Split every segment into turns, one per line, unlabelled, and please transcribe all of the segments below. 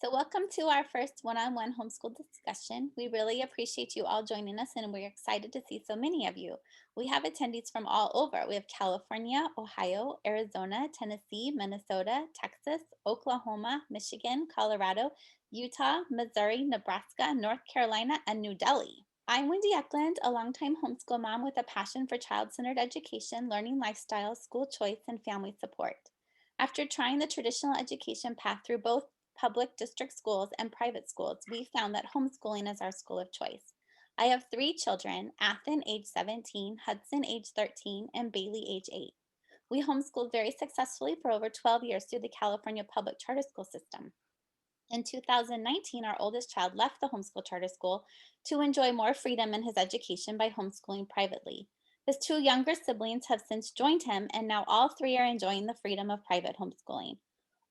So, welcome to our first one on one homeschool discussion. We really appreciate you all joining us, and we're excited to see so many of you. We have attendees from all over. We have California, Ohio, Arizona, Tennessee, Minnesota, Texas, Oklahoma, Michigan, Colorado, Utah, Missouri, Nebraska, North Carolina, and New Delhi. I'm Wendy Eklund, a longtime homeschool mom with a passion for child centered education, learning lifestyles, school choice, and family support. After trying the traditional education path through both public district schools and private schools, we found that homeschooling is our school of choice. I have three children: Athen, age 17, Hudson, age 13, and Bailey, age 8. We homeschooled very successfully for over 12 years through the California public charter school system. In 2019, our oldest child left the homeschool charter school to enjoy more freedom in his education by homeschooling privately. His two younger siblings have since joined him, and now all three are enjoying the freedom of private homeschooling.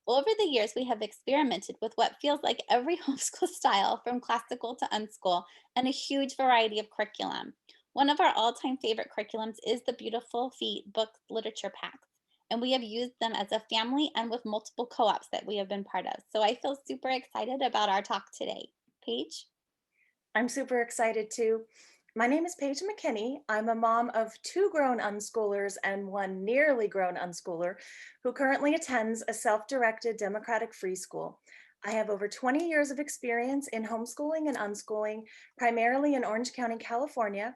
Over the years, we have experimented with what feels like every homeschool style, from classical to unschool, and a huge variety of curriculum. One of our all time favorite curriculums is the Beautiful Feet book literature packs, and we have used them as a family and with multiple co ops that we have been part of. So I feel super excited about our talk today. Paige?
I'm super excited too. My name is Paige McKinney. I'm a mom of two grown unschoolers and one nearly grown unschooler who currently attends a self-directed democratic free school. I have over 20 years of experience in homeschooling and unschooling, primarily in Orange County, California,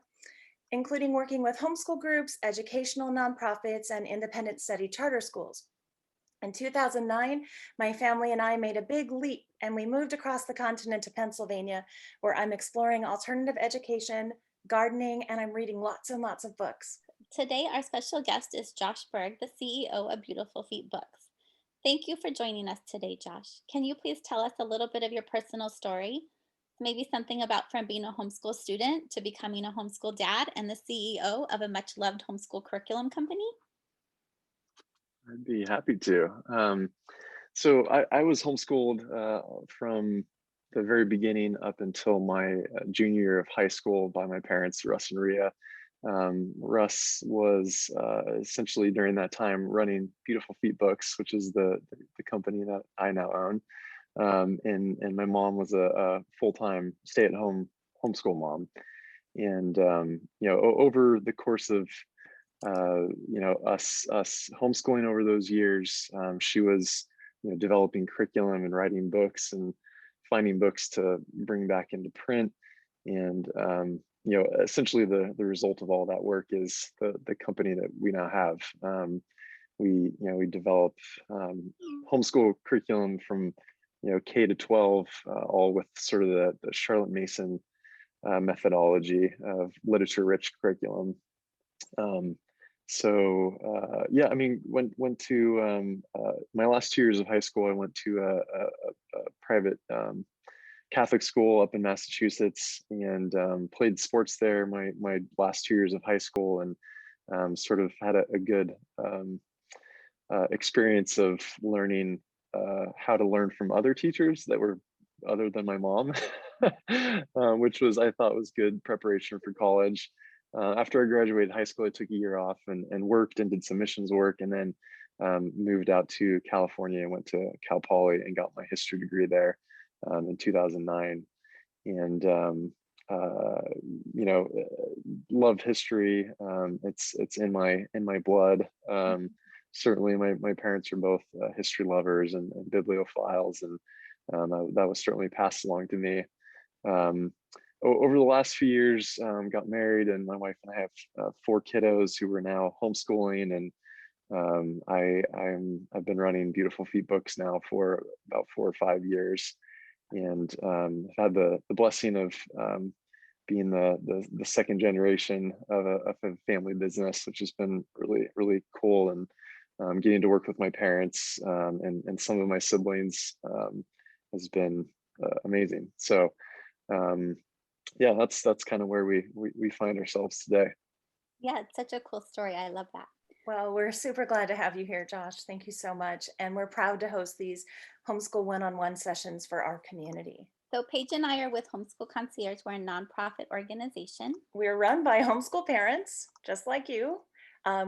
including working with homeschool groups, educational nonprofits, and independent study charter schools. In 2009, my family and I made a big leap and we moved across the continent to Pennsylvania, where I'm exploring alternative education, gardening, and I'm reading lots and lots of books.
Today, our special guest is Josh Berg, the CEO of Beautiful Feet Books. Thank you for joining us today, Josh. Can you please tell us a little bit of your personal story? Maybe something about from being a homeschool student to becoming a homeschool dad and the CEO of a much loved homeschool curriculum company?
I'd be happy to. So I was homeschooled from the very beginning up until my junior year of high school by my parents, Russ and Rea. Russ was essentially during that time running Beautiful Feet Books, which is the company that I now own. And my mom was a full-time stay-at-home homeschool mom. And over the course of us homeschooling over those years, she was developing curriculum and writing books and finding books to bring back into print. And essentially the result of all that work is the company that we now have. We develop homeschool curriculum from K to 12, all with sort of the Charlotte Mason methodology of literature rich curriculum. Um, yeah, I mean, went to my last 2 years of high school. I went to a private Catholic school up in Massachusetts and played sports there my last 2 years of high school, and sort of had a good experience of learning how to learn from other teachers that were other than my mom, which was, I thought, was good preparation for college. After I graduated high school, I took a year off and worked and did some missions work, and then moved out to California and went to Cal Poly and got my history degree there in 2009. And love history. It's in my blood. Certainly, my parents are both history lovers and bibliophiles, and that was certainly passed along to me. Um, Over the last few years, got married, and my wife and I have four kiddos who are now homeschooling. And I've been running Beautiful Feet Books now for about 4 or 5 years, and I've had the blessing of being the second generation of a family business, which has been really cool. And getting to work with my parents and some of my siblings has been amazing. So. Yeah, that's kind of where we find ourselves today.
Yeah, it's such a cool story. I love that.
Well, we're super glad to have you here, Josh. Thank you so much. And we're proud to host these homeschool one-on-one sessions for our community.
So, Paige and I are with Homeschool Concierge. We're a nonprofit organization.
We're run by homeschool parents, just like you.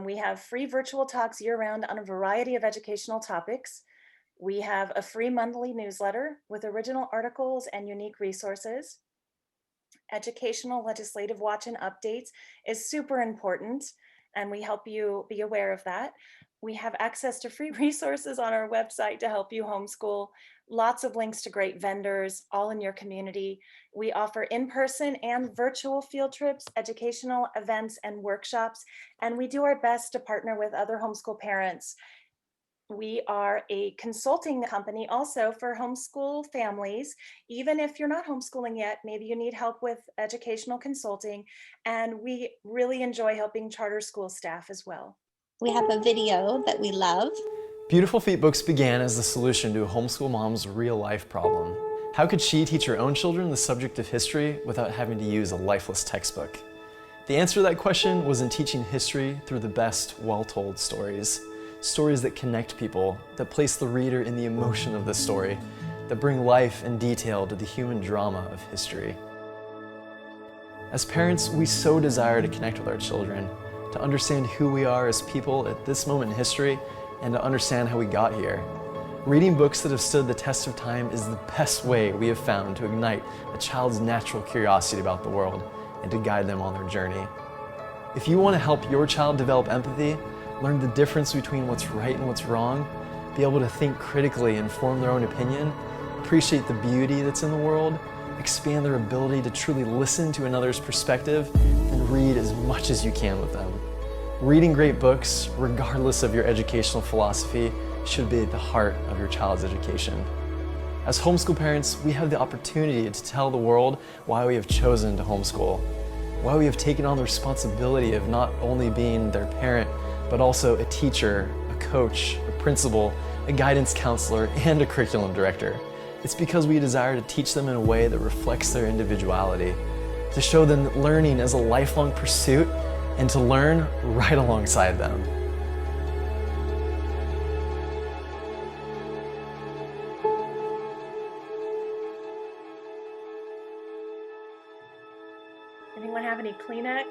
We have free virtual talks year-round on a variety of educational topics. We have a free monthly newsletter with original articles and unique resources. Educational legislative watch and updates is super important, and we help you be aware of that. We have access to free resources on our website to help you homeschool, lots of links to great vendors, all in your community. We offer in-person and virtual field trips, educational events, and workshops, and we do our best to partner with other homeschool parents. We are a consulting company also for homeschool families. Even if you're not homeschooling yet, maybe you need help with educational consulting. And we really enjoy helping charter school staff as well.
We have a video that we love.
Beautiful Feet Books began as the solution to a homeschool mom's real-life problem. How could she teach her own children the subject of history without having to use a lifeless textbook? The answer to that question was in teaching history through the best well-told stories. Stories that connect people, that place the reader in the emotion of the story, that bring life and detail to the human drama of history. As parents, we so desire to connect with our children, to understand who we are as people at this moment in history, and to understand how we got here. Reading books that have stood the test of time is the best way we have found to ignite a child's natural curiosity about the world and to guide them on their journey. If you want to help your child develop empathy, learn the difference between what's right and what's wrong, be able to think critically and form their own opinion, appreciate the beauty that's in the world, expand their ability to truly listen to another's perspective, and read as much as you can with them. Reading great books, regardless of your educational philosophy, should be at the heart of your child's education. As homeschool parents, we have the opportunity to tell the world why we have chosen to homeschool, why we have taken on the responsibility of not only being their parent, but also a teacher, a coach, a principal, a guidance counselor, and a curriculum director. It's because we desire to teach them in a way that reflects their individuality, to show them that learning is a lifelong pursuit and to learn right alongside them.
Anyone have any Kleenex?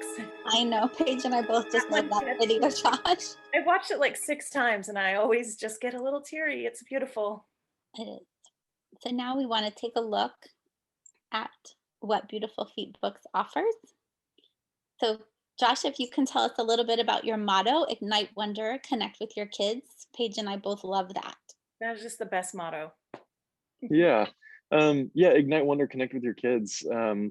I know, Paige and I both just love that video, Josh.
I've watched it like 6 times and I always just get a little teary. It's beautiful.
It is. So now we want to take a look at what Beautiful Feet Books offers. So Josh, if you can tell us a little bit about your motto, Ignite Wonder, Connect with Your Kids. Paige and I both love that.
That is just the best motto.
Yeah. Ignite Wonder, Connect with your kids. Over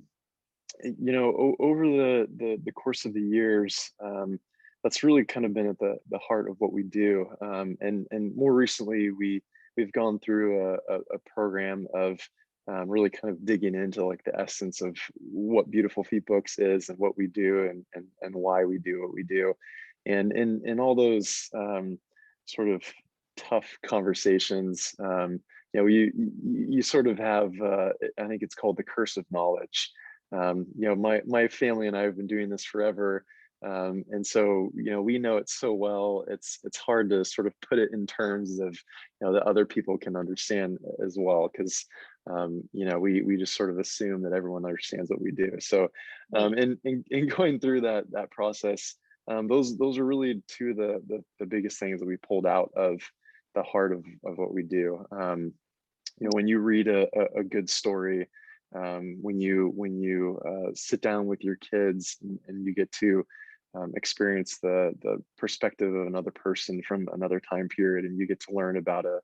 the course of the years, that's really kind of been at the heart of what we do. And more recently, we've gone through a program of really kind of digging into like the essence of what Beautiful Feet Books is and what we do and why we do what we do. And in all those sort of tough conversations, you sort of have, I think it's called the curse of knowledge. My family and I have been doing this forever. And so, we know it so well, it's hard to sort of put it in terms of, that other people can understand as well. Cause, we just sort of assume that everyone understands what we do. So, in going through that process, those are really two of the biggest things that we pulled out of the heart of what we do. When you read a good story, when you sit down with your kids and you get to experience the perspective of another person from another time period, and you get to learn about a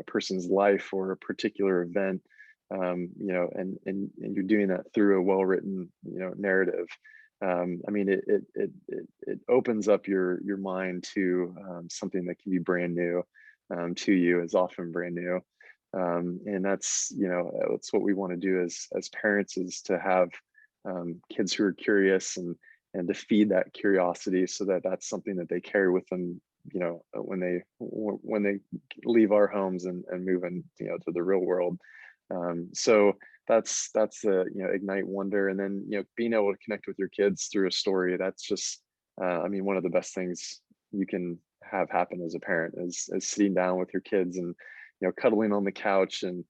person's life or a particular event, and you're doing that through a well-written narrative. It opens up your mind to something that can be brand new to you, is often brand new. And that's what we want to do as parents, is to have kids who are curious and to feed that curiosity, so that that's something that they carry with them, when they leave our homes and move in, to the real world. So that's the Ignite Wonder. And then being able to connect with your kids through a story, that's just one of the best things you can have happen as a parent, is sitting down with your kids and cuddling on the couch and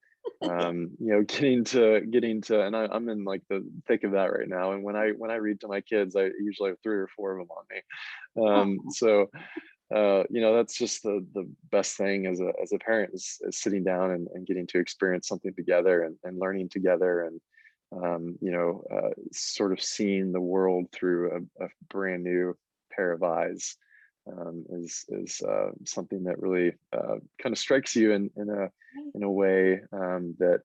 getting to and I'm in like the thick of that right now. And when I read to my kids, I usually have 3 or 4 of them on me. that's just the best thing as a parent is sitting down and getting to experience something together and learning together and sort of seeing the world through a brand new pair of eyes is something that really kind of strikes you in a way that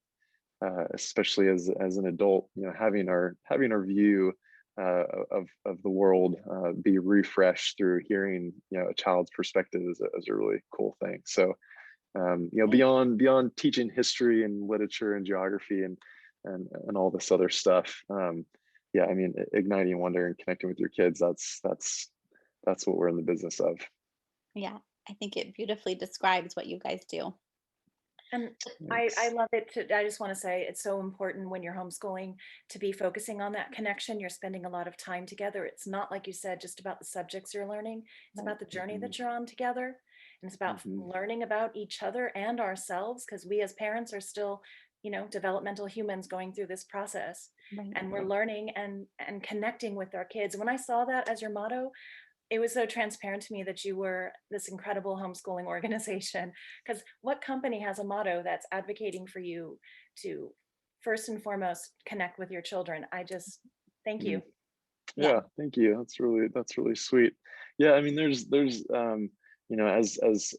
especially as an adult, having our view of the world be refreshed through hearing a child's perspective is a really cool thing. So
Right.
beyond teaching history and literature and geography and all this other stuff, yeah, I mean, igniting wonder and connecting with your kids, that's what we're in the business of.
Yeah, I think it beautifully describes what you guys do.
And I
Thanks.
love it. I just want to say it's so important when you're homeschooling to be focusing on that connection. You're spending a lot of time together. It's not, like you said, just about the subjects you're learning. It's
Right.
about the journey
Hmm.
that you're on together. And it's about
Hmm.
learning about each other and ourselves, because we as parents are still, developmental humans going through this process.
Right.
And we're
Yeah.
learning and connecting with our kids. When I saw that as your motto, it was so transparent to me that you were this incredible homeschooling organization. Because what company has a motto that's advocating for you to first and foremost connect with your children? I just thank
Mm.
you.
Yeah.
Yeah, thank you. That's really sweet. Yeah, I mean, there's as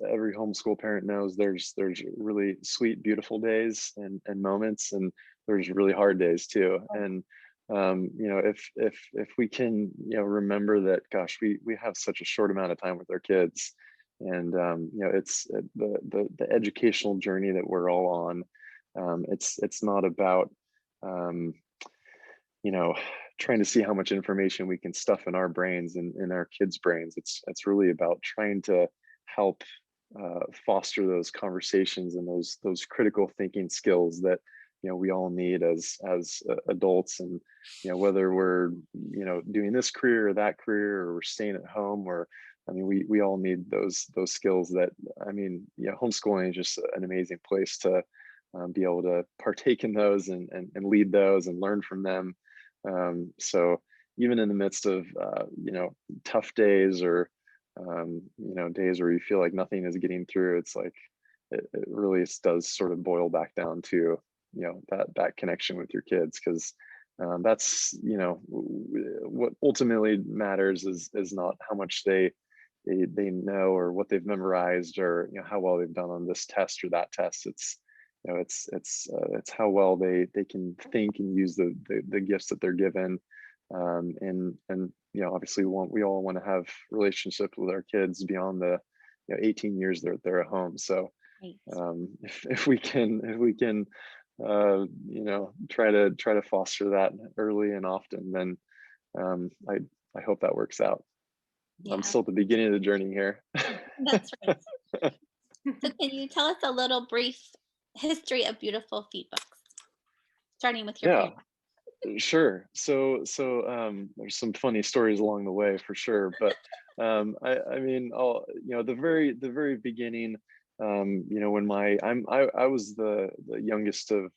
every homeschool parent knows, there's really sweet, beautiful days and moments, and there's really hard days too. And if we can remember that, gosh, we have such a short amount of time with our kids, and it's the educational journey that we're all on. It's not about um, you know trying to see how much information we can stuff in our brains and in our kids' brains. It's really about trying to help foster those conversations and those critical thinking skills that we all need as adults. And whether we're doing this career or that career, or we're staying at home, or I mean, we all need those skills. That, I mean, homeschooling is just an amazing place to be able to partake in those and lead those and learn from them. So even in the midst of tough days, or days where you feel like nothing is getting through, it's like it really does sort of boil back down to that connection with your kids. Because that's what ultimately matters is not how much they know, or what they've memorized, or how well they've done on this test or that test. It's how well they can think and use the gifts that they're given. And obviously we all want to have relationships with our kids beyond the 18 years they're at home. So
Right.
if we can try to foster that early and often, then I hope that works out. I'm
Yeah,
still at the beginning of the journey here.
that's right. So can you tell us a little brief history of beautiful feed books, starting with your
Yeah,
parents?
sure. So there's some funny stories along the way for sure, but I mean, the very beginning, when I was the youngest of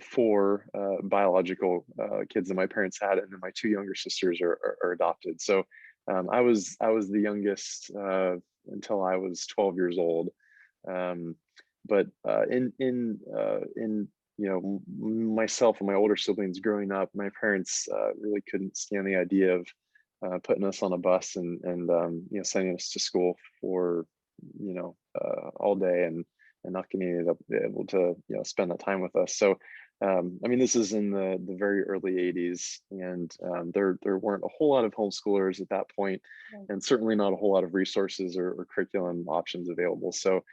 four biological kids that my parents had, and then my two younger sisters are adopted. So I was the youngest until I was 12 years old. Um, but in myself and my older siblings growing up, my parents really couldn't stand the idea of putting us on a bus and sending us to school for all day, and not getting able to spend that time with us. So I mean, this is in the very early 80s, and there weren't a whole lot of homeschoolers at that point,
Right.
and certainly not a whole lot of resources or curriculum options available. So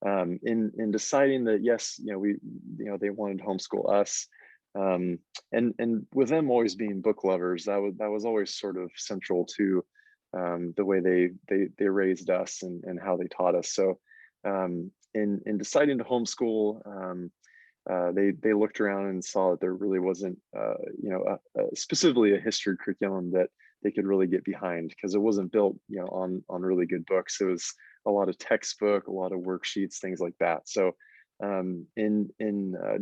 in deciding that, yes, they wanted to homeschool us, um, and with them always being book lovers, that was always sort of central to the way they raised us and how they taught us. So in deciding to homeschool, they looked around and saw that there really wasn't specifically a history curriculum that they could really get behind, because it wasn't built on really good books. It was a lot of textbook, a lot of worksheets, things like that. So in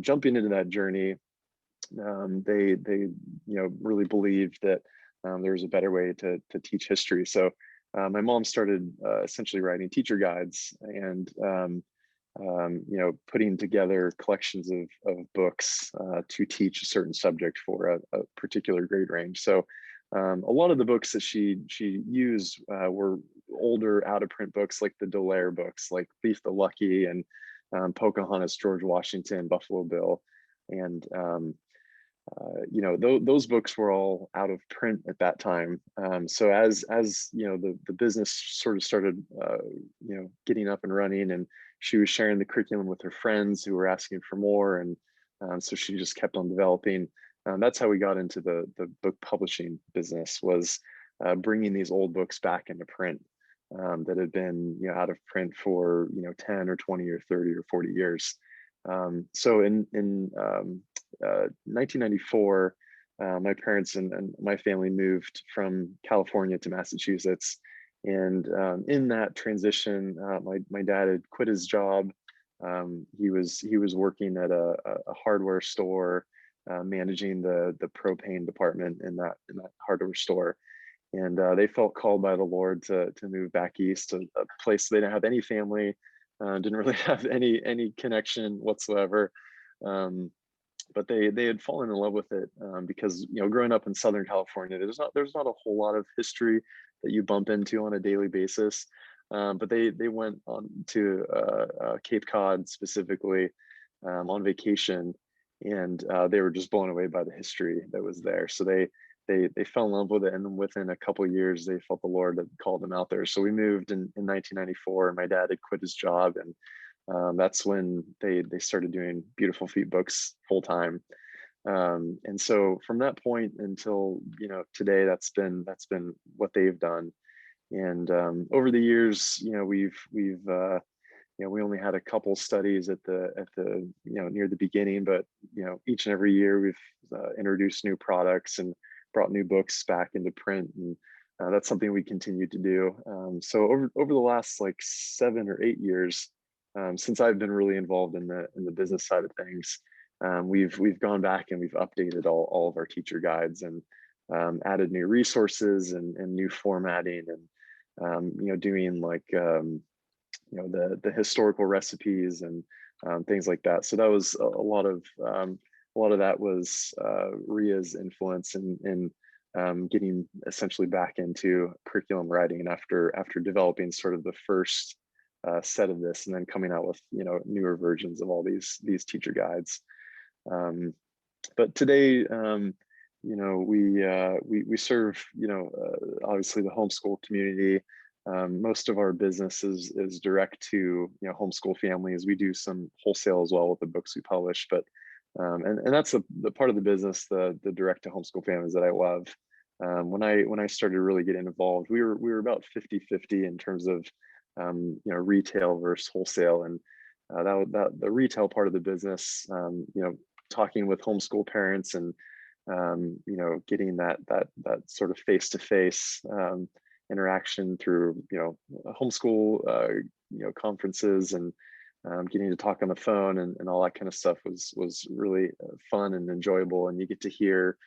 jumping into that journey, they really believed that there was a better way to teach history. So my mom started essentially writing teacher guides and putting together collections of books to teach a certain subject for a particular grade range. So a lot of the books that she used were older out of print books, like the Dallaire books, like Thief the Lucky and Pocahontas, George Washington, Buffalo Bill. And those books were all out of print at that time. So as the business sort of started getting up and running, and she was sharing the curriculum with her friends who were asking for more, and so she just kept on developing. That's how we got into the book publishing business, was bringing these old books back into print that had been out of print for 10 or 20 or 30 or 40 years. So in 1994, my parents and my family moved from California to Massachusetts. And in that transition, my dad had quit his job. He was working at a hardware store, managing the propane department in that hardware store. And they felt called by the Lord to move back east, to a place they didn't have any family, didn't really have any connection whatsoever. But they had fallen in love with it because growing up in Southern California, there's not a whole lot of history that you bump into on a daily basis. But they went on to Cape Cod specifically on vacation, and they were just blown away by the history that was there. So they fell in love with it, and then within a couple of years, they felt the Lord had called them out there. So we moved in 1994, and my dad had quit his job, and that's when they started doing Beautiful Feet books full time. And so from that point until today, that's been what they've done. And over the years, we only had a couple studies at the near the beginning, but each and every year we've introduced new products and brought new books back into print, and that's something we continue to do. So over the last like 7 or 8 years, since I've been really involved in the business side of things, we've gone back and we've updated all of our teacher guides, and added new resources and new formatting, and doing like the historical recipes and things like that. So that was a lot of that was Rea's influence in getting essentially back into curriculum writing after developing sort of the first set of this, and then coming out with newer versions of all these teacher guides. But today, we serve obviously the homeschool community. Most of our business is direct to homeschool families. We do some wholesale as well with the books we publish, but and that's the part of the business, the direct to homeschool families, that I love. When I started really getting involved, we were about 50-50 in terms of retail versus wholesale, and that the retail part of the business, talking with homeschool parents and getting that sort of face-to-face interaction through homeschool conferences, and getting to talk on the phone and all that kind of stuff was really fun and enjoyable. And you get to hear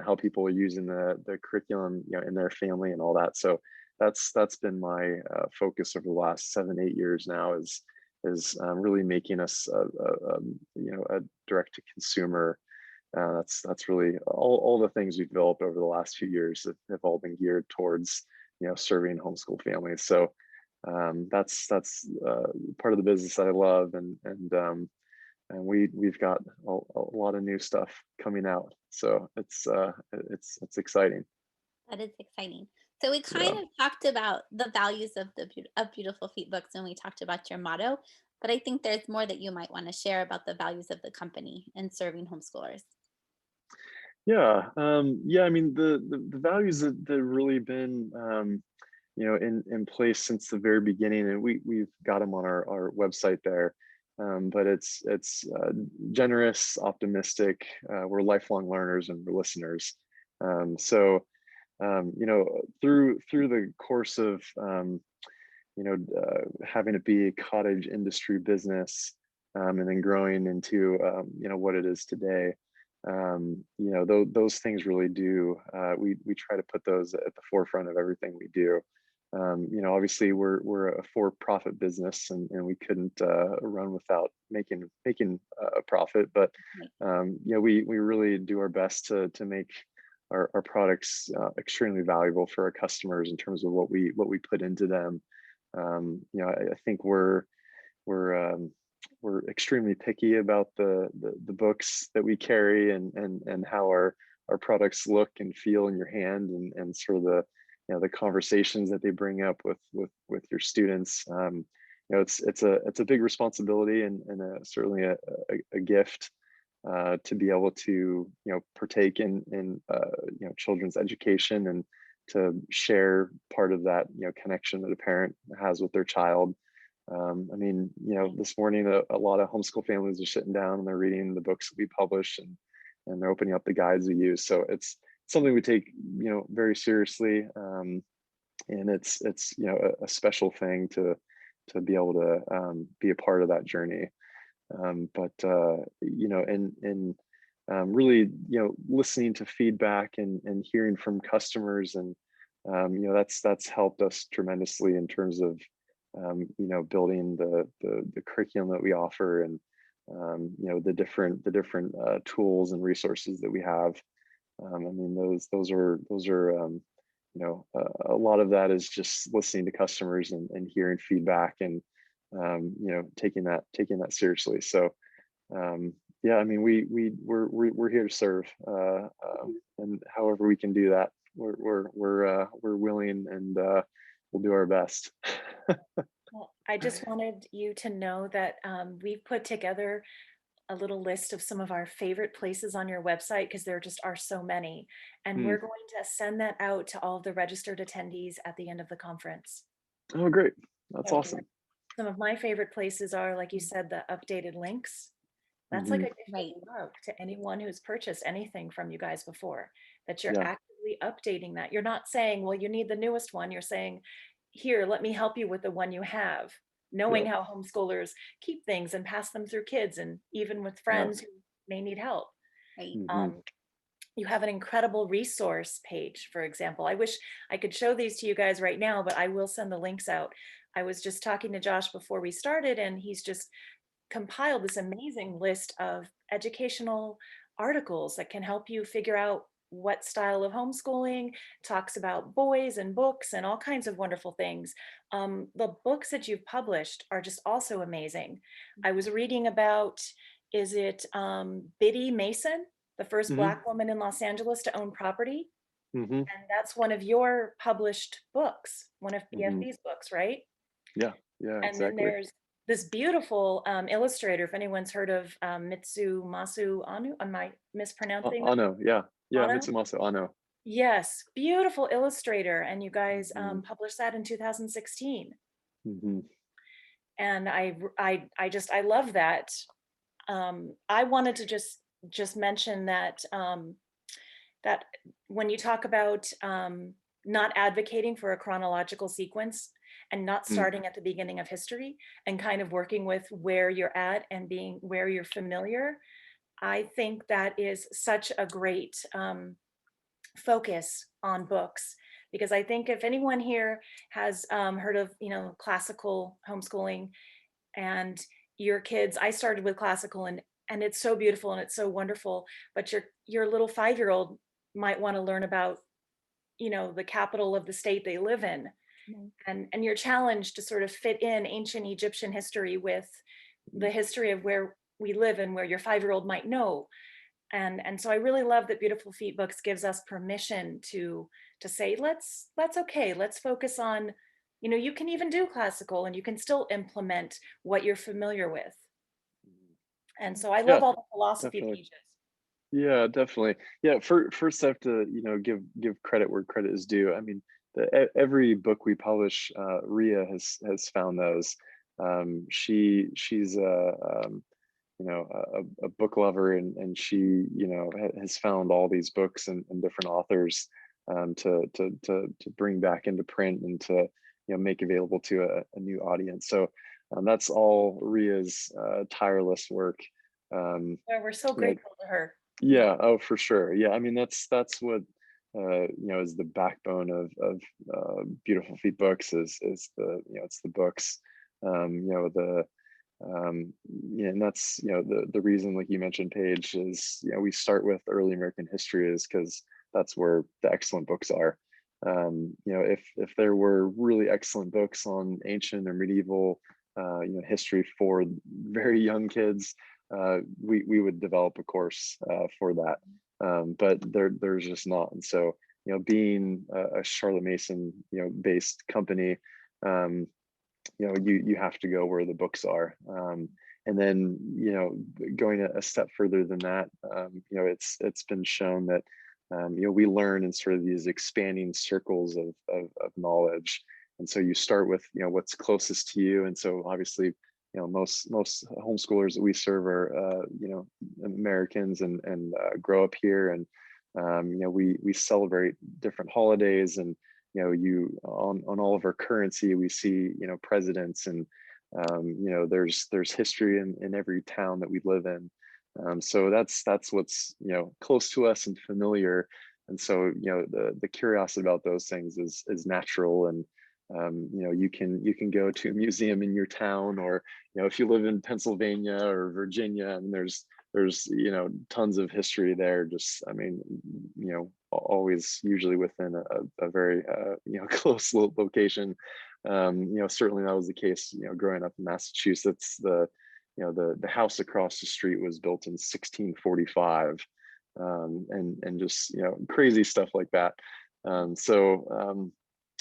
how people are using the curriculum in their family and all that. So that's been my focus over the last 7-8 years now, is really making us a direct to consumer. That's really all the things we've developed over the last few years have all been geared towards serving homeschool families. So that's part of the business that I love, and we've got a lot of new stuff coming out. So it's exciting.
That is exciting. So we kind of talked about the values of of Beautiful Feet books when we talked about your motto, but I think there's more that you might want to share about the values of the company and serving homeschoolers.
Yeah, I mean the values that really been in place since the very beginning, and we've got them on our website there. But it's generous, optimistic. We're lifelong learners, and we're listeners. So through the course of having it be a cottage industry business, and then growing into what it is today, those things really do. We try to put those at the forefront of everything we do. Obviously we're a for-profit business, and we couldn't run without making a profit. But we really do our best to make our products extremely valuable for our customers in terms of what we put into them. I think we're extremely picky about the books that we carry, and how our products look and feel in your hand, and sort of the conversations that they bring up with your students. It's a big responsibility, and certainly a gift to be able to partake in children's education, and to share part of that connection that a parent has with their child. This morning a lot of homeschool families are sitting down and they're reading the books that we publish, and they're opening up the guides we use. So it's something we take very seriously, and it's a special thing to be able to be a part of that journey. Really listening to feedback, and hearing from customers, and that's helped us tremendously in terms of building the curriculum that we offer, and the different tools and resources that we have. Those are a lot of that is just listening to customers, and hearing feedback, and taking that seriously. So we're here to serve, and however we can do that, we're willing, and we'll do our best.
Well, I just wanted you to know that we've put together a little list of some of our favorite places on your website, because there just are so many. And
Hmm.
we're going to send that out to all of the registered attendees at the end of the conference.
Oh, great. That's
So
awesome.
some of my favorite places are, like you said, the updated links. That's like
Mhm.
a gift
Right.
of love to anyone who's purchased anything from you guys before, that you're
Yeah.
actively updating that. You're not saying, well, you need the newest one. You're saying, here, let me help you with the one you have, knowing
Yep.
how homeschoolers keep things and pass them through kids, and even with
Yeah.
friends who may need help.
Right.
Mhm.
Um, you have an incredible resource page, for example. I wish I could show these to you guys right now, but I will send the links out. I was just talking to Josh before we started, and he's just compiled this amazing list of educational articles that can help you figure out what style of homeschooling, talks about boys and books and all kinds of wonderful things. The books that you've published are just also amazing. I was reading about, is it Biddy Mason, the first
Mhm.
Black woman in Los Angeles to own property?
Mhm.
And that's one of your published books, one of
Mhm.
BFB's books, right?
Yeah. Yeah.
And then
Exactly.
there's this beautiful illustrator, if anyone's heard of Mitsumasu Anu, am I mispronouncing that?
Ano. Yeah. Yeah.
Ano?
Mitsumasa Ano.
Yes, beautiful illustrator. And you guys
Mhm.
published that in 2016.
Mhm.
And I love that. I wanted to just mention that that when you talk about not advocating for a chronological sequence, and not
Mm.
starting at the beginning of history, and kind of working with where you're at and being where you're familiar, I think that is such a great focus on books. Because I think if anyone here has heard of classical homeschooling, and your kids, I started with classical, and it's so beautiful and it's so wonderful, but your little 5-year-old might want to learn about the capital of the state they live in,
Right.
and you're challenged to sort of fit in ancient Egyptian history with the history of where we live and where your 5-year-old might know. And so I really love that Beautiful Feet Books gives us permission to say, let's okay, let's focus on, you can even do classical and you can still implement what you're familiar with. And so I love
Yeah.
all the philosophy
Definitely.
pages.
Yeah. Definitely. Yeah. First, I have to give credit where credit is due. I mean, every book we publish, Rea has found those. She's a book lover, and she has found all these books, and different authors, to bring back into print, and to make available to a new audience. So that's all Ria's tireless work. um
We're so
you know
grateful to her.
yeah, oh, for sure. Yeah, I mean, that's what is the backbone of Beautiful Feet Books is the, it's the books, the and that's, the reason, like you mentioned, Paige, is, we start with early American history is because that's where the excellent books are. If there were really excellent books on ancient or medieval, history for very young kids, we would develop a course for that. But there's just not. And so, being a Charlotte Mason, based company, you have to go where the books are. And then, going a step further than that, it's been shown that, we learn in sort of these expanding circles of knowledge. And so you start with, what's closest to you. And so obviously, most homeschoolers that we serve are, Americans and grow up here. And, we celebrate different holidays, and, you on all of our currency, we see, presidents, and, there's history in every town that we live in. So that's what's, close to us and familiar. And so, the curiosity about those things is natural. And, you can go to a museum in your town, or, if you live in Pennsylvania or Virginia, and there's tons of history there. Just, I mean, always usually within a very close location. Certainly that was the case, growing up in Massachusetts. The house across the street was built in 1645, and just, crazy stuff like that.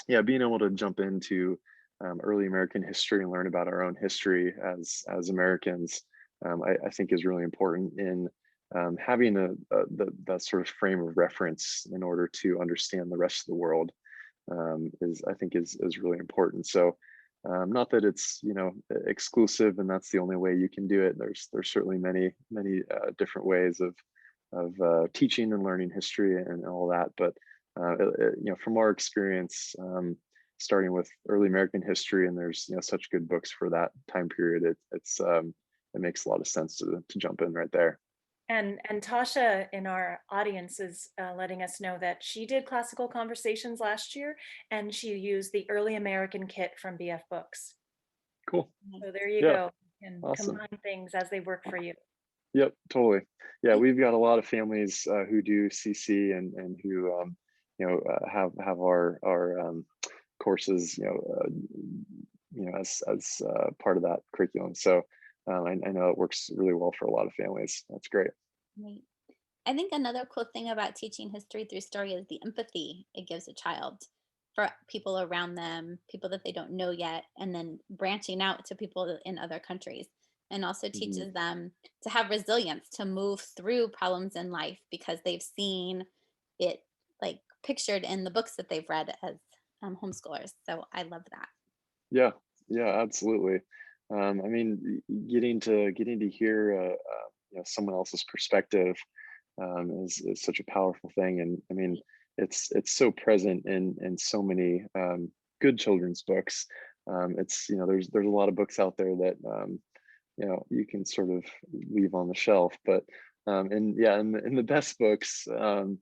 Yeah, being able to jump into early American history and learn about our own history as Americans, I think is really important in having that sort of frame of reference in order to understand the rest of the world. I think is really important. So, not that it's, exclusive and that's the only way you can do it. There's certainly many different ways of teaching and learning history and all that. But from our experience, starting with early American history, and there's, such good books for that time period, it makes a lot of sense to jump in right there.
And Tasha in our audience is letting us know that she did classical conversations last year, and she used the early American kit from BF Books.
Cool.
So there you
Yeah.
go. And
Awesome.
combine things as they work for you.
Yep, totally. Yeah, we've got a lot of families who do CC and who have our courses as part of that curriculum. So I know it works really well for a lot of families. That's great.
Right. I think another cool thing about teaching history through story is the empathy it gives a child for people around them, people that they don't know yet, and then branching out to people in other countries. And also
Mhm.
teaches them to have resilience to move through problems in life because they've seen it like pictured in the books that they've read as homeschoolers. So I love that.
Yeah, absolutely. I mean, getting to hear someone else's perspective is such a powerful thing. And I mean, it's so present in so many good children's books. It's, there's a lot of books out there that you can sort of leave on the shelf, but and yeah, in the best books, that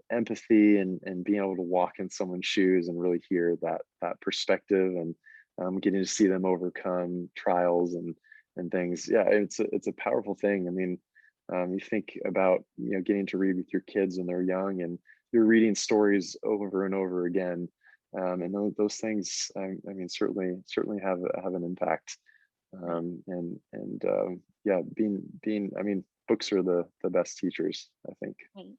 empathy and being able to walk in someone's shoes and really hear that perspective, and getting to see them overcome trials and things. Yeah, it's a powerful thing. I mean, you think about, getting to read with your kids when they're young, and you're reading stories over and over again, and those things, I mean, certainly have an impact. Yeah, being I mean, books are the best teachers, I think.
Right.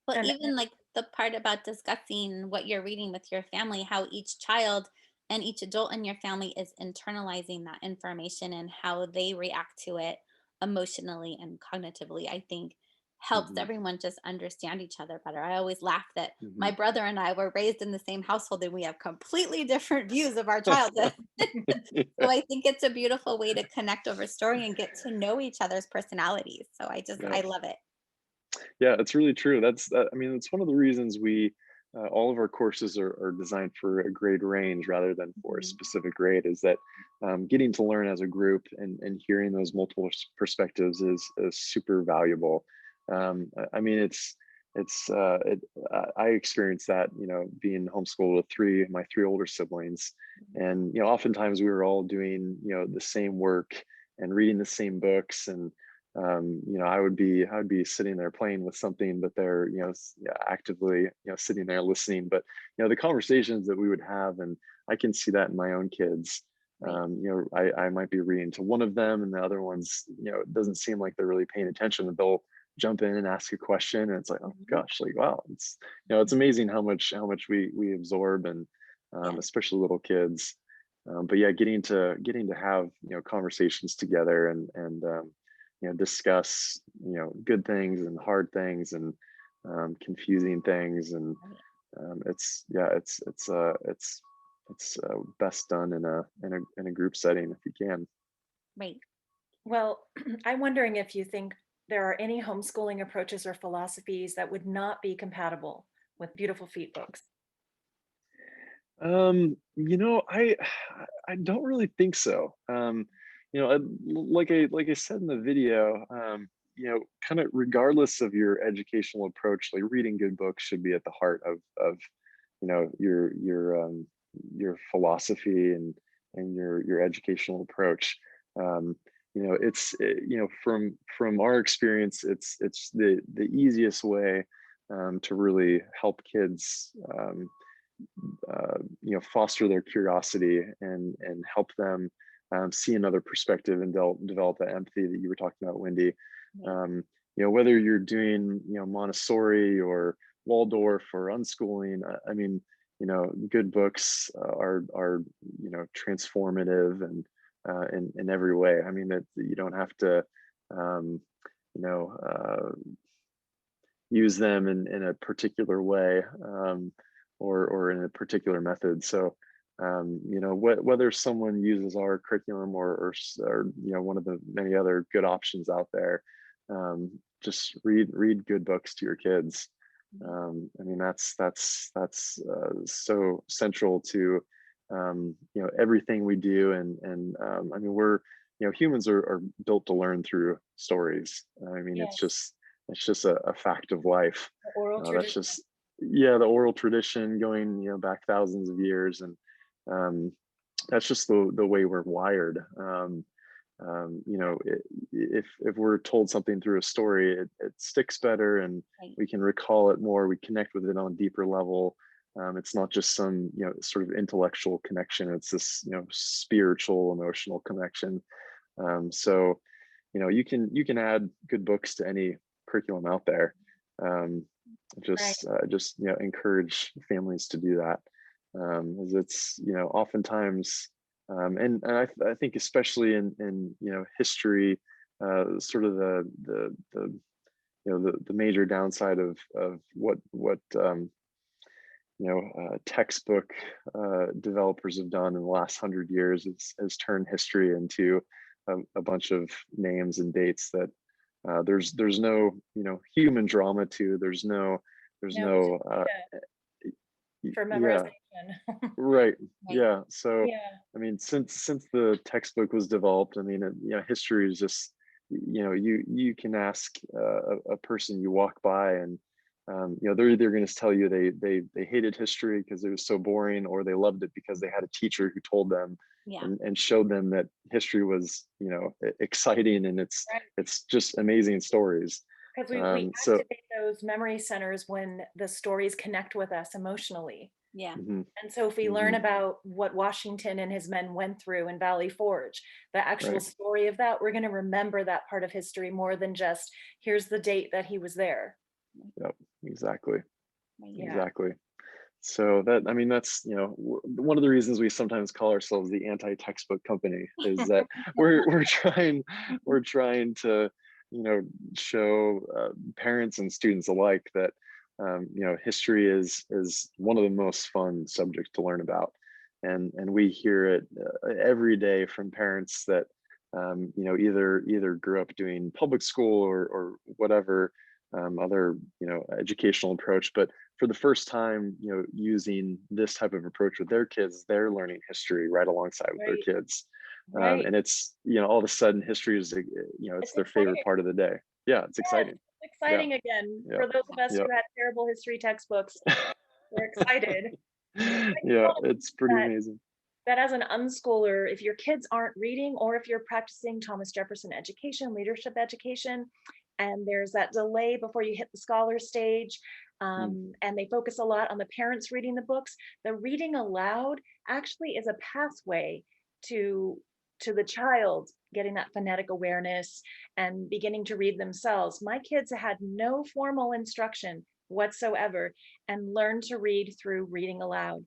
Well,
And
even like the part about discussing what you're reading with your family, how each child and each adult in your family is internalizing that information and how they react to it emotionally and cognitively, I think helps
Hmm.
everyone just understand each other better. I always laugh that
Hmm.
my brother and I were raised in the same household and we have completely different views of our childhood. So I think it's a beautiful way to connect over story and get to know each other's personalities. So
Yeah.
I love it.
Yeah, it's really true. I mean, it's one of the reasons all of our courses are designed for a grade range rather than for a
Mhm.
specific grade, is that getting to learn as a group and hearing those multiple perspectives is super valuable. I mean, I experienced that, being homeschooled with my three older siblings, and oftentimes we were all doing the same work and reading the same books, and I would be sitting there playing with something, but they're actively sitting there listening. But the conversations that we would have, and I can see that in my own kids.
Right.
I might be reading to one of them, and the other ones, it doesn't seem like they're really paying attention, and they'll jump in and ask a question, and it's like, oh gosh, like wow, it's amazing how much we absorb, and
Yeah.
especially little kids. But yeah, getting to have conversations together, and discuss good things and hard things, and confusing things, and it's best done in a group setting if you can.
Right.
Well, I'm wondering if you think there are any homeschooling approaches or philosophies that would not be compatible with Beautiful Feet books.
I don't really think so. Like I said in the video, kind of regardless of your educational approach, like reading good books should be at the heart of your philosophy, and your educational approach. From our experience, it's the easiest way to really help kids, foster their curiosity, and help them see another perspective, and they'll develop that empathy that you were talking about, Wendy.
Right.
Whether you're doing Montessori or Waldorf or unschooling, I mean, good books are transformative, and in every way. I mean, that you don't have to um, you know use them in a particular way, or in a particular method. So whether someone uses our curriculum, or one of the many other good options out there, just read good books to your kids. I mean, that's so central to everything we do, and I mean, we're humans are built to learn through stories. I mean, it's
Yes,
just a fact of life.
the oral
That's
tradition.
just, yeah, the oral tradition going back thousands of years, and um, that's just the way we're wired. If we're told something through a story, it sticks better, and
Right.
we can recall it more. We connect with it on a deeper level. It's not just some sort of intellectual connection. It's this spiritual, emotional connection. So you can add good books to any curriculum out there. Um,
Right.
just encourage families to do that, as it's oftentimes, and I think especially in history, sort of the major downside of what textbook developers have done in the last 100 years is turn history into a bunch of names and dates that there's no human drama to. There's
No, it's
no
just for
yeah,
memorization.
right,
Right.
yeah. So
Yeah.
I mean, since the textbook was developed, I mean, history is just, you can ask a person you walk by, and they're either going to tell you they hated history because it was so boring, or they loved it because they had a teacher who told them
Yeah.
and showed them that history was exciting, and
Right.
it's just amazing stories.
Because we
So
activate those memory centers when the stories connect with us emotionally.
Yeah.
mhm,
And so if we learn
mhm,
about what Washington and his men went through in Valley Forge, the actual
right,
story of that, we're going to remember that part of history more than just here's the date that he was there.
yep, exactly,
Right.
Yeah.
exactly. So that, I mean, that's one of the reasons we sometimes call ourselves the anti-textbook company, is that we're trying to show parents and students alike that history is one of the most fun subjects to learn about, and we hear it every day from parents that either grew up doing public school, or whatever other educational approach, but for the first time, using this type of approach with their kids, they're learning history right alongside with their
Right.
kids.
Right.
And it's, all of a sudden history is, it's
It's
their favorite
exciting.
part of the day. Yeah, it's
Yeah,
exciting.
exciting again
yeah,
for those of us
yeah.
who had terrible history textbooks. We're excited.
Yeah, it's pretty
That,
amazing.
that as an unschooler, if your kids aren't reading or if you're practicing Thomas Jefferson education, leadership education, and there's that delay before you hit the scholar stage,
Mm,
and they focus a lot on the parents reading the books, the reading aloud actually is a pathway to the child getting that phonetic awareness and beginning to read themselves. My kids had no formal instruction whatsoever and learned to read through reading aloud.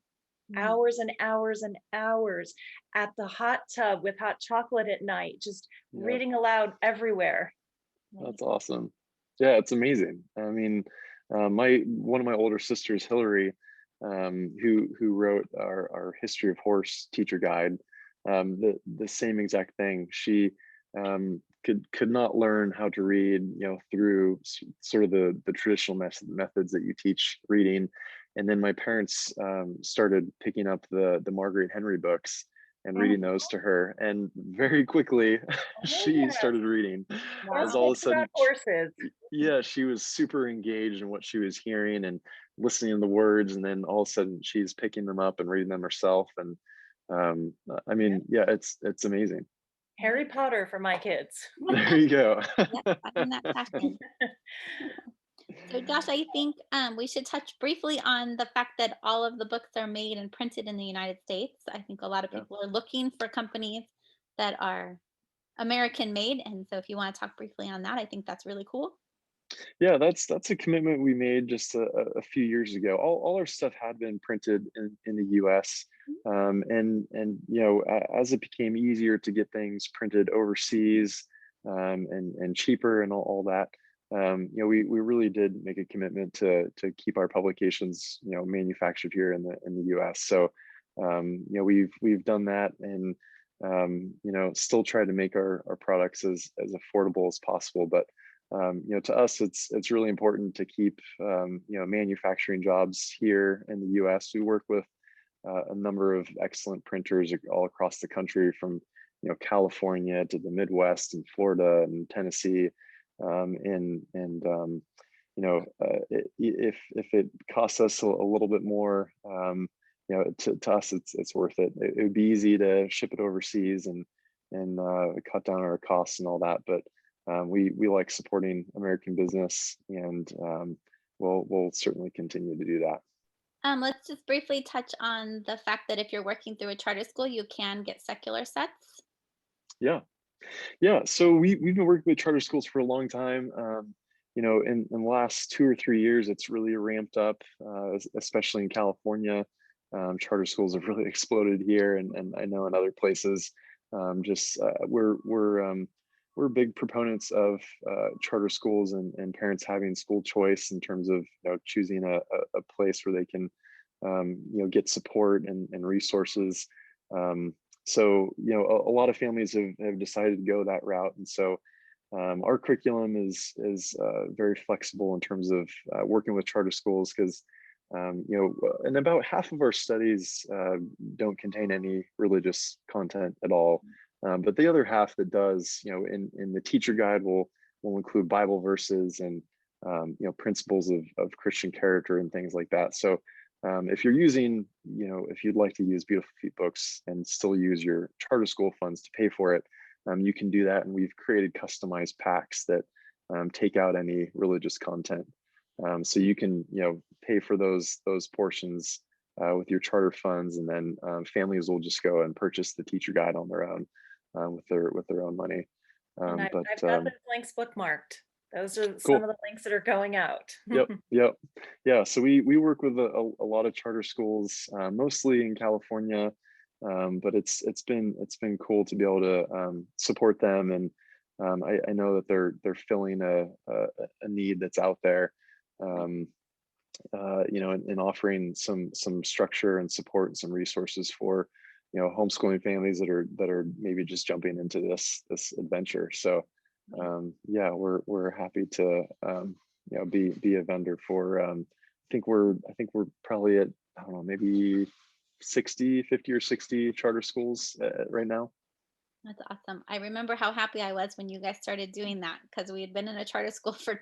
Mm.
Hours and hours and hours at the hot tub with hot chocolate at night, just
yeah,
reading aloud everywhere.
that's awesome. Yeah, it's amazing. I mean, my one of my older sisters, Hillary, who wrote our history of horse teacher guide, the same exact thing. She could not learn how to read, through sort of the traditional methods that you teach reading. And then my parents started picking up the Margaret Henry books and
Mhm.
reading those to her, and very quickly
Oh,
she
yes.
started reading.
And
As
Wow.
all of a
books about
sudden,
horses.
yeah, she was super engaged in what she was hearing and listening to the words, and then all of a sudden she's picking them up and reading them herself. And I
Yeah.
mean, yeah, it's amazing.
Harry Potter for my kids.
There you go.
Yep, finding that passion. So Josh, I think we should touch briefly on the fact that all of the books are made and printed in the United States. I think a lot of
Yeah.
people are looking for companies that are American made. And so if you want to talk briefly on that, I think that's really cool.
Yeah, that's a commitment we made just a few years ago. All our stuff had been printed in the U.S. And as it became easier to get things printed overseas, and cheaper and all that, we really did make a commitment to keep our publications, manufactured here in the U.S. So we've done that, and still try to make our products as affordable as possible. But to us, it's really important to keep manufacturing jobs here in the U.S. We work with a number of excellent printers all across the country, from California to the Midwest and Florida and Tennessee, and if it costs us a little bit more, to us it's worth it. It would be easy to ship it overseas and cut down our costs and all that, but we like supporting American business, and we'll certainly continue to do that.
Let's just briefly touch on the fact that if you're working through a charter school, you can get secular sets.
Yeah, yeah. So we've been working with charter schools for a long time. In the last 2 or 3 years, it's really ramped up, especially in California. Charter schools have really exploded here, and I know in other places. Just we're big proponents of charter schools, and parents having school choice in terms of choosing a place where they can get support and resources. So a lot of families have decided to go that route, and so our curriculum is very flexible in terms of working with charter schools, because and about half of our studies don't contain any religious content at all. But the other half that does, in the teacher guide, will include Bible verses and principles of Christian character and things like that. So if you're using, if you'd like to use Beautiful Feet books and still use your charter school funds to pay for it, you can do that. And we've created customized packs that take out any religious content. So you can, pay for those portions with your charter funds, and then families will just go and purchase the teacher guide on their own, with their own money.
And
But
I've got those links bookmarked. Those are some
cool.
of the links that are going out.
Yep, yep, yeah. So we work with a lot of charter schools, mostly in California, but it's been cool to be able to support them, and I know that they're filling a need that's out there, um, and offering some structure and support and some resources for homeschooling families that are maybe just jumping into this adventure. So yeah, we're happy to be a vendor for I think we're probably at, I don't know, maybe 50 or 60 charter schools right now.
That's awesome. I remember how happy I was when you guys started doing that, because we had been in a charter school for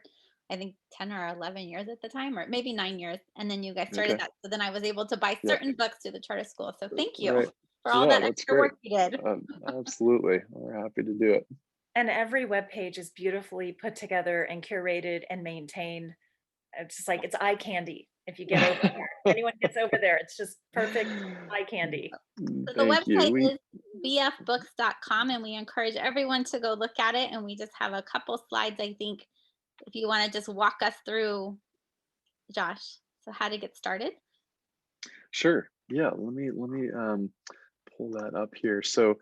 I think 10 or 11 years at the time, or maybe 9 years. And then you guys started
Okay.
that. So then I was able to buy
Yep.
certain books through the charter school. So thank you
Right.
for all
Yeah,
that
that's
extra
great.
work you did.
Absolutely. We're happy to do it.
And every web page is beautifully put together and curated and maintained. It's just like it's eye candy. If you get over there, anyone gets over there, it's just perfect eye candy.
So the
Thank you.
website is bfbooks.com, and we encourage everyone to go look at it. And we just have a couple slides, I think, if you want to just walk us through, Josh, so how to get started.
Sure. Yeah, let me pull that up here. So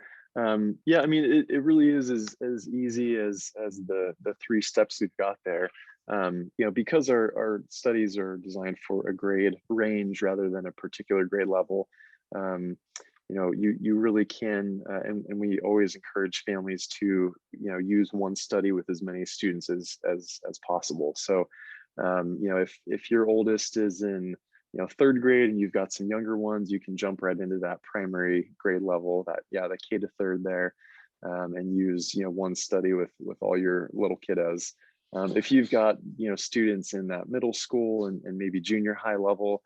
yeah, I mean it really is as easy as the three steps we've got there. Because our studies are designed for a grade range rather than a particular grade level. Um, you really can, and we always encourage families to use one study with as many students as possible. So if your oldest is in third grade and you've got some younger ones, you can jump right into that primary grade level, the K to third there, and use one study with all your little kiddos. If you've got students in that middle school and maybe junior high level,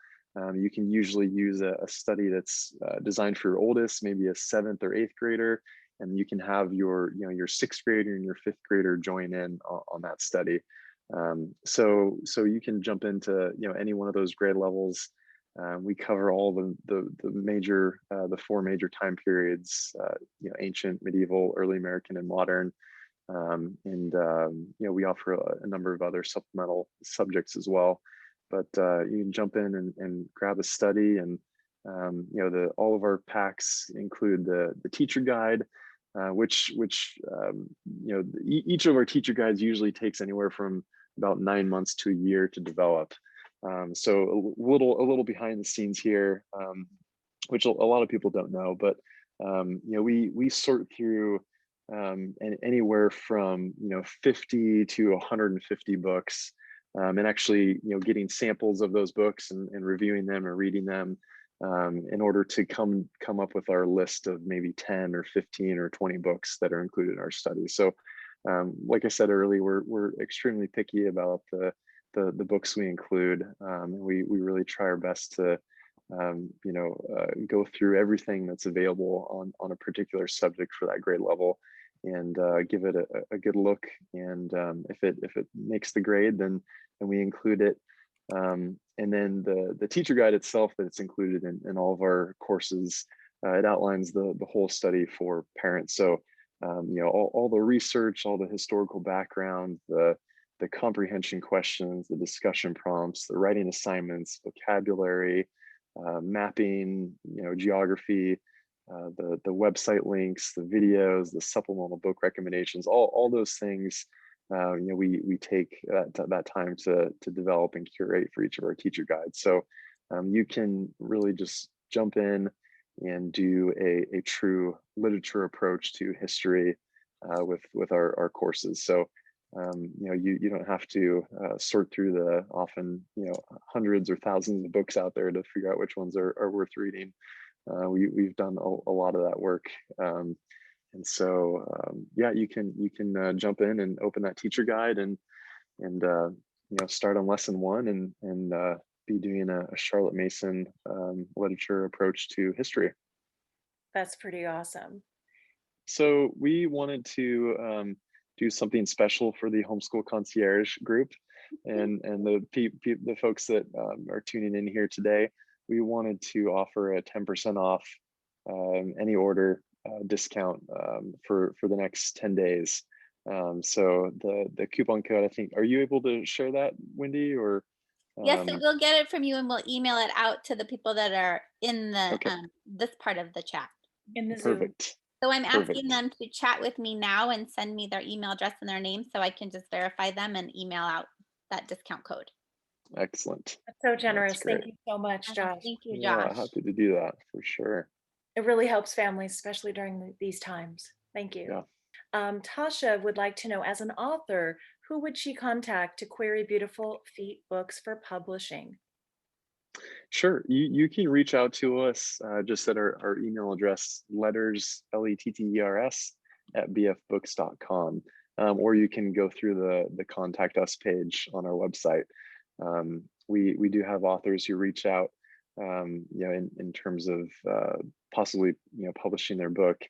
you can usually use a study that's designed for your oldest, maybe a seventh or eighth grader, and you can have your sixth grader and your fifth grader join in on that study. So you can jump into any one of those grade levels. We cover all the major the four major time periods: ancient, medieval, early American, and modern. We offer a number of other supplemental subjects as well. But you can jump in and grab a study, and all of our packs include the teacher guide, which each of our teacher guides usually takes anywhere from about 9 months to a year to develop. So a little behind the scenes here, which a lot of people don't know, but we sort through anywhere from 50 to 150 books, and actually getting samples of those books and reviewing them and reading them, in order to come up with our list of maybe 10 or 15 or 20 books that are included in our study. So like I said earlier, we're extremely picky about the books we include. We really try our best to go through everything that's available on a particular subject for that grade level, and give it a good look. And if it makes the grade, then we include it. And then the teacher guide itself that it's included in all of our courses, it outlines the whole study for parents. So all the research, all the historical background, the comprehension questions, the discussion prompts, the writing assignments, vocabulary, mapping, geography, the website links, the videos, the supplemental book recommendations, all those things. We take that time to develop and curate for each of our teacher guides. So you can really just jump in and do a true literature approach to history with our courses. So you don't have to sort through the often hundreds or thousands of books out there to figure out which ones are worth reading. We've done a lot of that work. And so yeah, you can jump in and open that teacher guide and start on lesson one and be doing a Charlotte Mason literature approach to history.
That's pretty awesome.
So we wanted to do something special for the Homeschool Concierge group and the folks that are tuning in here today. We wanted to offer a 10% off any order discount for the next 10 days. So the coupon code, I think, are you able to share that, Wendy, or?
Yes, so we'll get it from you and we'll email it out to the people that are in the
Okay.
this part of the chat.
In the Zoom.
Perfect.
So I'm asking
Perfect.
them to chat with me now and send me their email address and their name so I can just verify them and email out that discount code.
Excellent.
That's so generous.
great.
Thank you so much, Josh.
Thank you,
Yeah,
Josh.
happy to do that for sure.
It really helps families, especially during these times. Thank you.
Yeah.
Tasha would like to know, as an author, who would she contact to query Beautiful Feet books for publishing?
Sure. You can reach out to us just at our email address, letters, letters, @bfbooks.com. or you can go through the contact us page on our website. We do have authors who reach out, in terms of possibly publishing their book.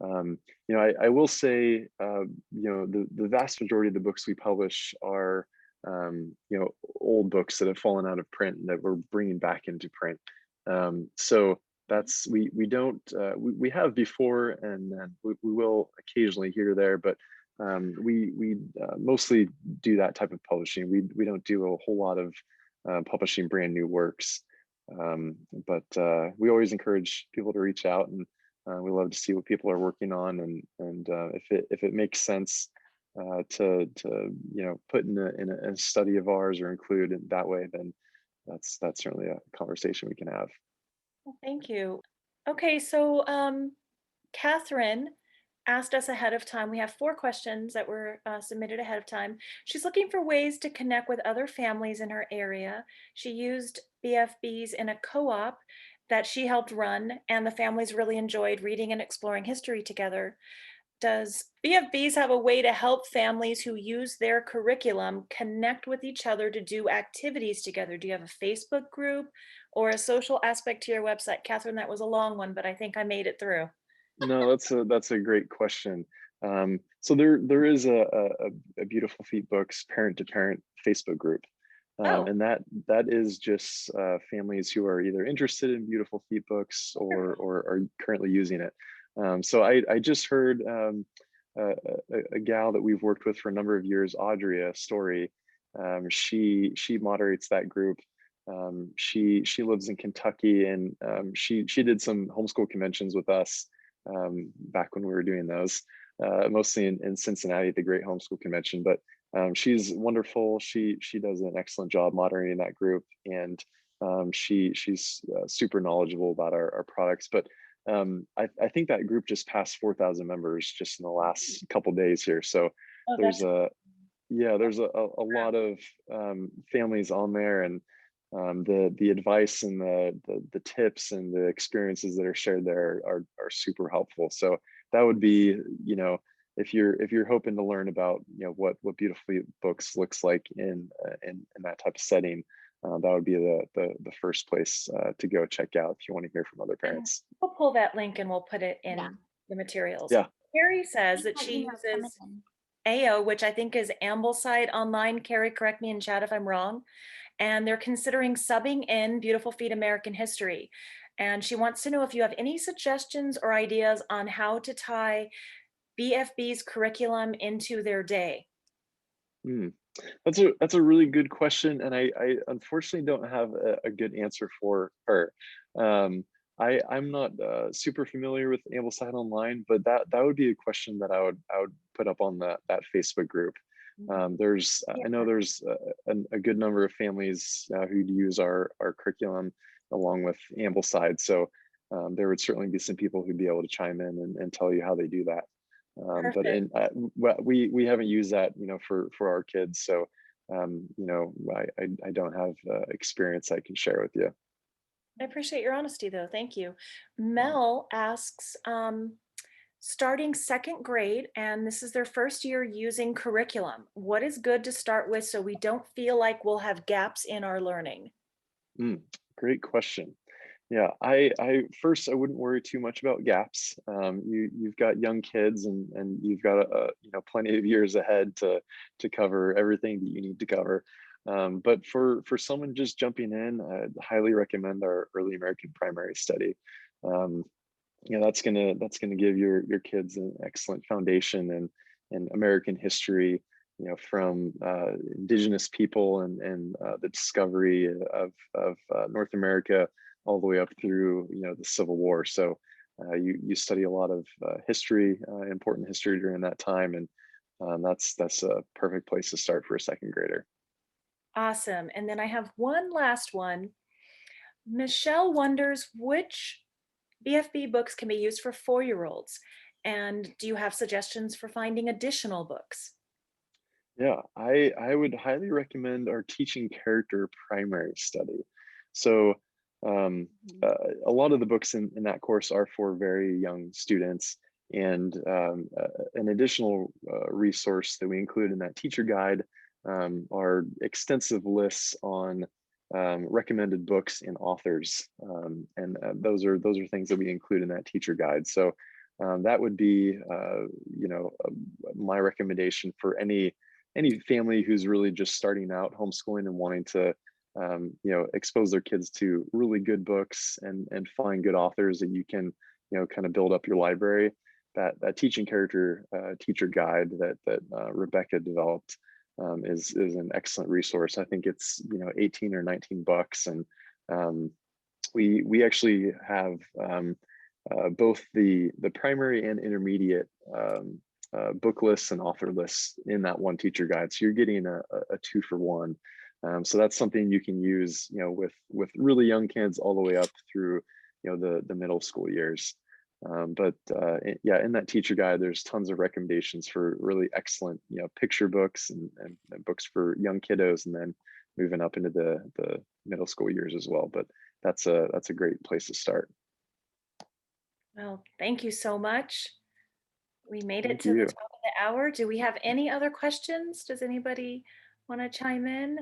I will say, the vast majority of the books we publish are old books that have fallen out of print and that we're bringing back into print. So that's we don't we have before, and then we will occasionally here or there, but we mostly do that type of publishing. We don't do a whole lot of publishing brand new works, but we always encourage people to reach out, and we love to see what people are working on, and if it makes sense to put in a study of ours or include it that way, then that's certainly a conversation we can have.
Well, thank you. Okay, so Catherine asked us ahead of time. We have 4 questions that were submitted ahead of time. She's looking for ways to connect with other families in her area. She used BFBs in a co-op that she helped run, and the families really enjoyed reading and exploring history together. Does BFBs have a way to help families who use their curriculum connect with each other to do activities together? Do you have a Facebook group or a social aspect to your website? Catherine, that was a long one, but I think I made it through.
No, that's a great question. So there is a Beautiful Feet Books parent to parent Facebook group,
Oh,
and that is just families who are either interested in Beautiful Feet Books or are currently using it. So I just heard a gal that we've worked with for a number of years, Audrey Story. She moderates that group. She lives in Kentucky, and she did some homeschool conventions with us back when we were doing those, mostly in Cincinnati at the Great Homeschool Convention. But she's wonderful. She does an excellent job moderating that group, and she's super knowledgeable about our products. But I think that group just passed 4,000 members just in the last couple days here. So
oh,
there's
that's
a lot of families on there, and the advice and the tips and the experiences that are shared there are super helpful. So that would be, if you're hoping to learn about what Beautifully Books looks like in that type of setting, that would be the first place to go check out if you want to hear from other
and
parents.
we'll pull that link and we'll put it
Yeah.
in the materials.
Yeah.
Carrie says
Keep
that
my
she
emails coming
uses
in.
AO, which I think is Ambleside Online. Carrie, correct me in chat if I'm wrong. And they're considering subbing in Beautiful Feet American History. And she wants to know if you have any suggestions or ideas on how to tie BFB's curriculum into their day.
Hmm. That's a really good question, and I unfortunately don't have a good answer for her. I'm not super familiar with Ambleside Online, but that would be a question that I would put up on that Facebook group. I know there's a good number of families who use our curriculum along with Ambleside, so there would certainly be some people who'd be able to chime in and tell you how they do that. But
Perfect.
we haven't used that for our kids, so I don't have experience I can share with you.
I appreciate your honesty though. Thank you.
Yeah.
Mel asks, starting 2nd grade, and this is their first year using curriculum. What is good to start with so we don't feel like we'll have gaps in our learning?
Great question. Yeah, I first I wouldn't worry too much about gaps. You've got young kids, and you've got plenty of years ahead to cover everything that you need to cover. But for someone just jumping in, I'd highly recommend our Early American Primary Study. Um, that's gonna give your kids an excellent foundation in American history, from indigenous people and the discovery of North America all the way up through the Civil War. So you study a lot of history, important history during that time, and that's a perfect place to start for a 2nd grader.
Awesome. And then I have one last one. Michelle wonders which BFB books can be used for 4-year-olds. And do you have suggestions for finding additional books?
Yeah, I would highly recommend our Teaching Character Primary Study. So um,
Mhm.
a lot of the books in that course are for very young students, And an additional resource that we include in that teacher guide are extensive lists on recommended books and authors, and those are things that we include in that teacher guide. So that would be, my recommendation for any family who's really just starting out homeschooling and wanting to, expose their kids to really good books and find good authors that you can, kind of build up your library. That teaching character teacher guide that Rebecca developed is an excellent resource. I think it's 18 or 19 bucks, and we actually have both the primary and intermediate book lists and author lists in that one teacher guide. So you're getting a 2-for-1. So that's something you can use, with really young kids all the way up through, the middle school years. But in that teacher guide, there's tons of recommendations for really excellent, picture books and books for young kiddos, and then moving up into the middle school years as well. But that's a great place to start.
Well, thank you so much. We made it
Thank
to the
you.
top of the hour. Do we have any other questions? Does anybody want to chime in?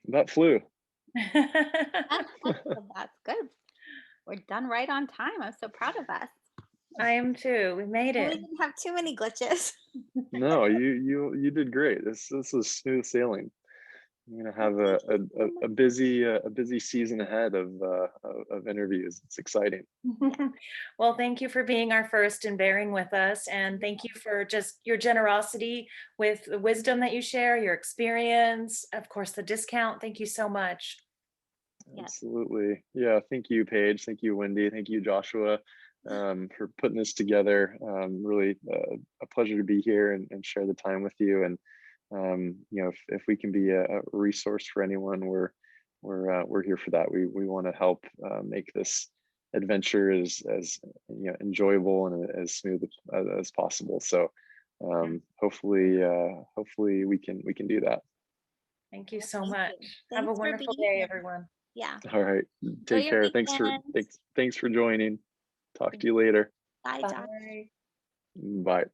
That flew.
Well, that's good. We're done right on time. I'm so proud of us.
I am too. We made
And we
it.
didn't have too many glitches.
No, you did great. This was smooth sailing. I'm gonna have a busy season ahead of interviews. It's exciting.
Well, thank you for being our first and bearing with us. And thank you for just your generosity with the wisdom that you share, your experience, of course, the discount. Thank you so much.
Yes.
Absolutely. Yeah. Thank you, Paige. Thank you, Wendy. Thank you, Joshua, for putting this together. Really a pleasure to be here and share the time with you. And if we can be a resource for anyone, we're here for that. We want to help make this adventure as enjoyable and as smooth as possible. So hopefully we can do that.
Thank you so
Thank
much.
you.
Have a
Thanks for
wonderful
being
day,
here.
everyone.
Yeah.
All right.
Enjoy
Take
your
care.
weekend.
Thanks for joining. Talk to you later.
Bye, Josh.
Bye.
Bye.